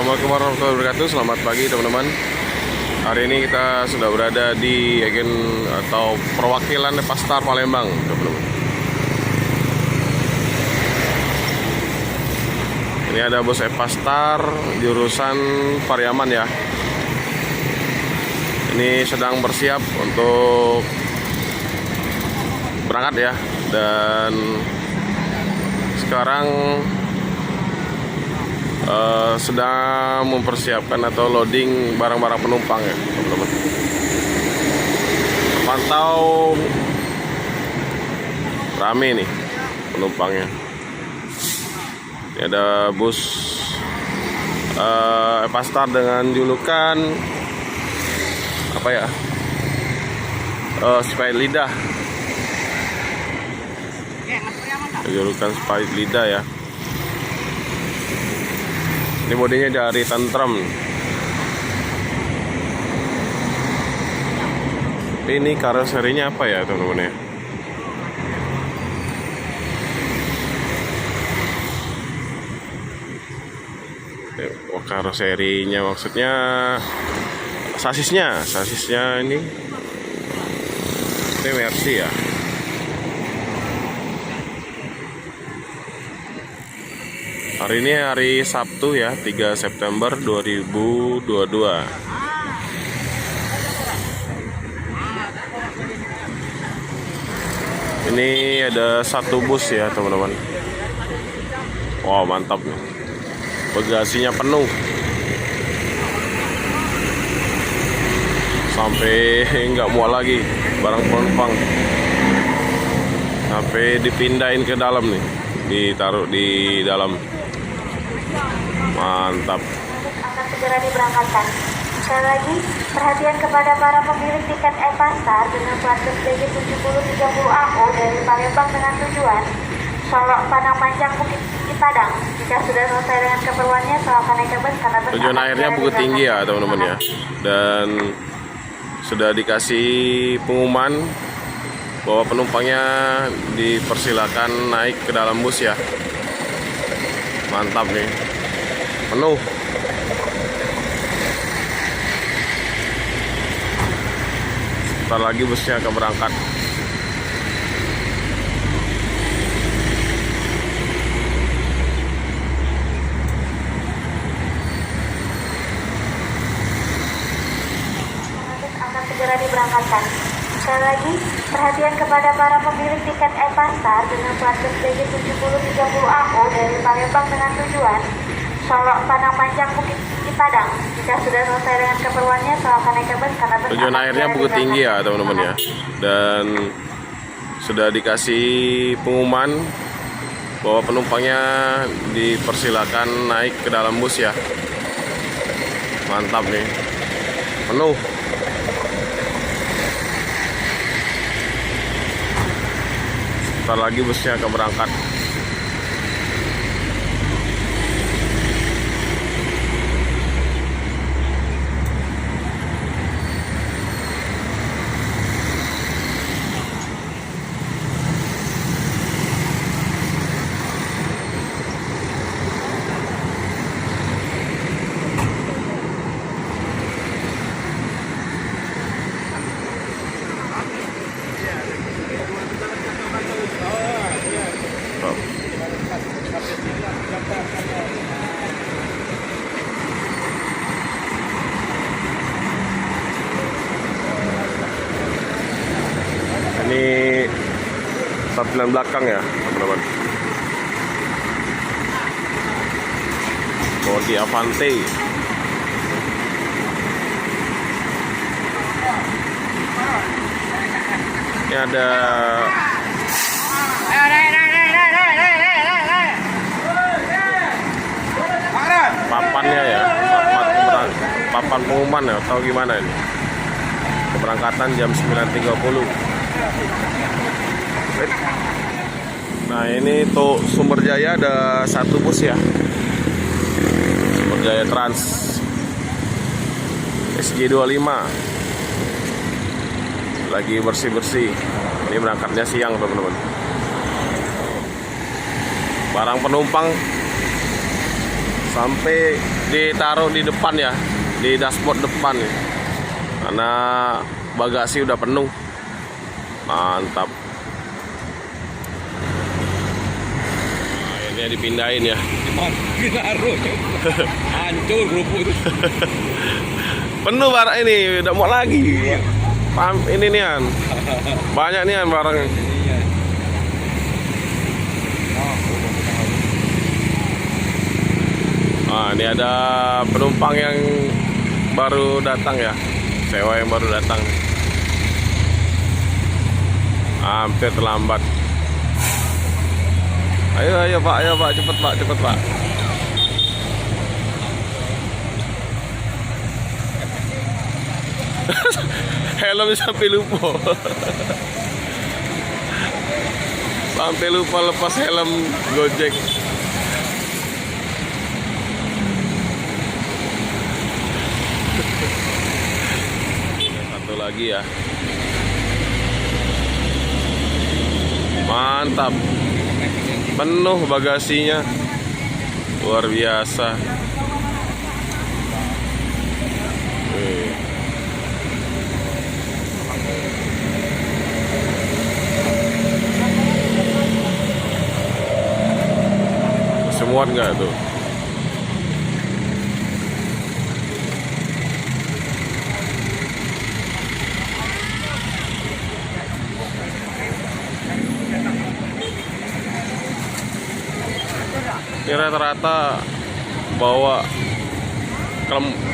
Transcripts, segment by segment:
Assalamualaikum warahmatullahi wabarakatuh. Selamat pagi teman-teman. Hari ini kita sudah berada di agen atau perwakilan Epastar Palembang, teman-teman. Ini ada bos Epastar jurusan Pariaman ya. Ini sedang bersiap untuk berangkat ya. Dan sekarang sedang mempersiapkan atau loading barang-barang penumpang ya, teman-teman. Pantau rame nih penumpangnya. Ini ada bus Epastar dengan julukan apa ya? Spike lidah. Julukan Spike lidah ya. Ini bodinya dari Tantrum. Ini karoserinya apa ya teman-teman ya? Oh, karoserinya maksudnya sasisnya ini Mercy ya. Hari ini hari Sabtu ya, 3 September 2022. Ini ada satu bus ya teman-teman. Wow, mantap nih. Bagasinya penuh. Sampai nggak muat lagi barang penumpang. Sampai dipindahin ke dalam nih. Ditaruh di dalam. Mantap. Akan segera diberangkatkan. Sekali lagi, perhatian kepada para pemilik tiket Epastar dengan plat BG 7030AO dari Palembang dengan tujuan Solok Padang Panjang Bukit Tinggi Padang. Jika sudah selesai dengan keperluannya, silakan naik ke bus karena bus tujuan akhirnya Bukit Tinggi ya teman-teman ya. Dan sudah dikasih pengumuman bahwa penumpangnya dipersilakan naik ke dalam bus ya. Mantap nih, penuh. Sebentar lagi busnya akan berangkat. Akan segera diberangkatkan. Sekali lagi, perhatian kepada para pemilik tiket Epastar dengan plat BG 7030AO dari Palembang dengan tujuan Solok Padang Panjang Bukit Tinggi Padang. Jika sudah selesai dengan keperluannya, silakan naik ke bus karena bus tujuan akhirnya Bukit Tinggi ya teman-teman ya. Dan sudah dikasih pengumuman bahwa penumpangnya dipersilakan naik ke dalam bus ya. Mantap nih, penuh. Sebentar lagi busnya akan berangkat. Ini tampilan belakang ya teman-teman. Bodi Avante. Ini ada papannya ya, papan pengumuman ya, atau gimana ini? Keberangkatan jam 9.30. Nah ini tuh Sumber Jaya ada satu bus ya, Sumber Jaya Trans SG25 lagi bersih-bersih. Ini berangkatnya siang teman-teman. Barang penumpang sampai ditaruh di depan ya, di dashboard depan ya. Karena bagasi udah penuh. Mantap. Nah, akhirnya dipindahin ya. Hancur kerupuk itu. Penuh barang ini, udah mau lagi. Paham ini nian. Banyak nian barangnya. Nah, ini ada penumpang yang baru datang ya, sewa yang baru datang. Hampir terlambat. Ayo Pak, cepet Pak. Helm sampai lupa. Sampai lupa lepas helm Gojek. Satu lagi ya. Mantap. Penuh bagasinya. Luar biasa. Muat nggak tuh? Ini rata-rata bawa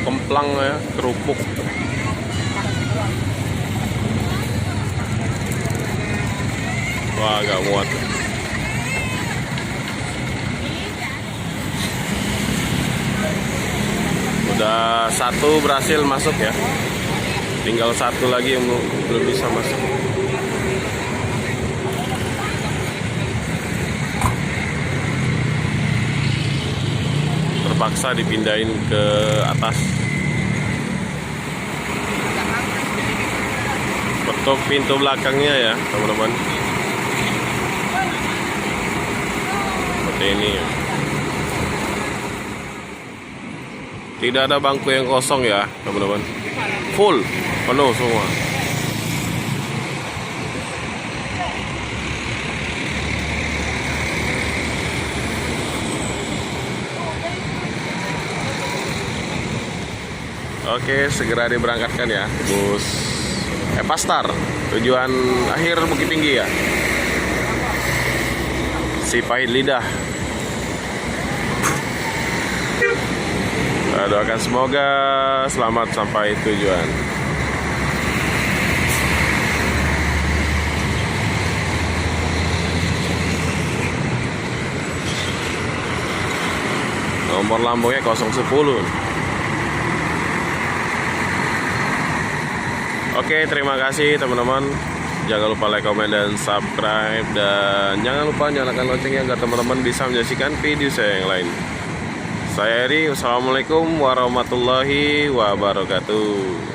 kemplang ya, kerupuk. Wah, agak muat. Udah satu berhasil masuk ya, tinggal satu lagi yang belum bisa masuk. Terpaksa dipindahin ke atas. Ketuk pintu belakangnya ya teman-teman, seperti ini ya. Tidak ada bangku yang kosong ya teman-teman, full, penuh semua. Oke, segera diberangkatkan ya bus Epastar, tujuan akhir Bukit Tinggi ya, si pahit lidah. Doakan semoga selamat sampai tujuan. Nomor lambungnya 010. Oke, terima kasih teman-teman. Jangan lupa like, komen, dan subscribe. Dan jangan lupa nyalakan loncengnya agar teman-teman bisa menyaksikan video saya yang lain. Saya Eri, wassalamualaikum warahmatullahi wabarakatuh.